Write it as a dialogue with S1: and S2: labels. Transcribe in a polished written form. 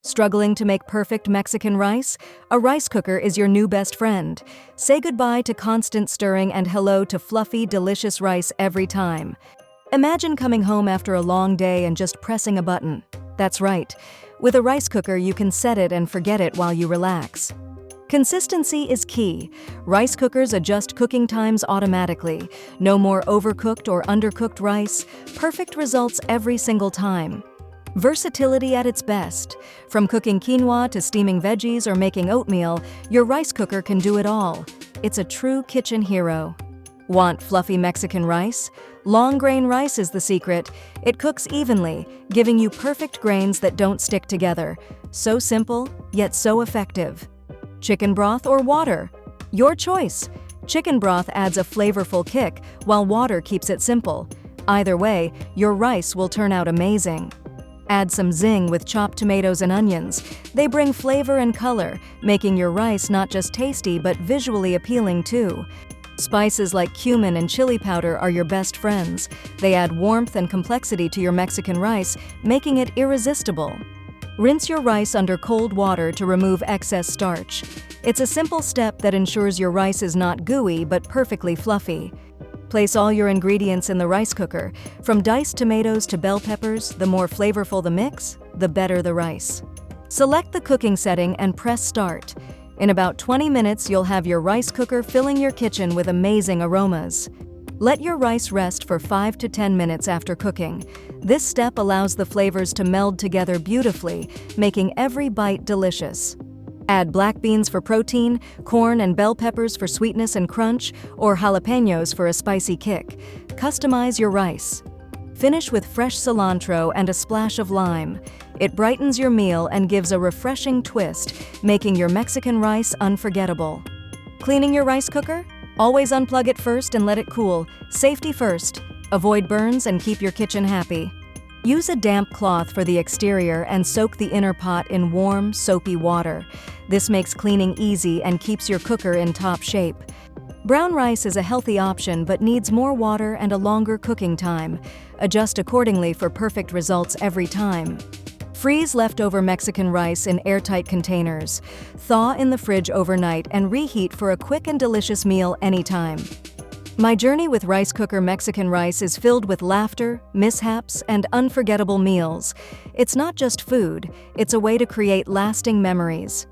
S1: Struggling to make perfect Mexican rice? A rice cooker is your new best friend. Say goodbye to constant stirring and hello to fluffy, delicious rice every time. Imagine coming home after a long day and just pressing a button. That's right. With a rice cooker, you can set it and forget it while you relax. Consistency is key. Rice cookers adjust cooking times automatically. No more overcooked or undercooked rice. Perfect results every single time. Versatility at its best. From cooking quinoa to steaming veggies or making oatmeal, your rice cooker can do it all. It's a true kitchen hero. Want fluffy Mexican rice? Long grain rice is the secret. It cooks evenly, giving you perfect grains that don't stick together. So simple, yet so effective. Chicken broth or water? Your choice. Chicken broth adds a flavorful kick, while water keeps it simple. Either way, your rice will turn out amazing. Add some zing with chopped tomatoes and onions. They bring flavor and color, making your rice not just tasty but visually appealing too. Spices like cumin and chili powder are your best friends. They add warmth and complexity to your Mexican rice, making it irresistible. Rinse your rice under cold water to remove excess starch. It's a simple step that ensures your rice is not gooey but perfectly fluffy. Place all your ingredients in the rice cooker. From diced tomatoes to bell peppers, the more flavorful the mix, the better the rice. Select the cooking setting and press start. In about 20 minutes, you'll have your rice cooker filling your kitchen with amazing aromas. Let your rice rest for 5 to 10 minutes after cooking. This step allows the flavors to meld together beautifully, making every bite delicious. Add black beans for protein, corn and bell peppers for sweetness and crunch, or jalapenos for a spicy kick. Customize your rice. Finish with fresh cilantro and a splash of lime. It brightens your meal and gives a refreshing twist, making your Mexican rice unforgettable. Cleaning your rice cooker? Always unplug it first and let it cool. Safety first. Avoid burns and keep your kitchen happy. Use a damp cloth for the exterior and soak the inner pot in warm, soapy water. This makes cleaning easy and keeps your cooker in top shape. Brown rice is a healthy option but needs more water and a longer cooking time. Adjust accordingly for perfect results every time. Freeze leftover Mexican rice in airtight containers. Thaw in the fridge overnight and reheat for a quick and delicious meal anytime. My journey with rice cooker Mexican rice is filled with laughter, mishaps, and unforgettable meals. It's not just food, it's a way to create lasting memories.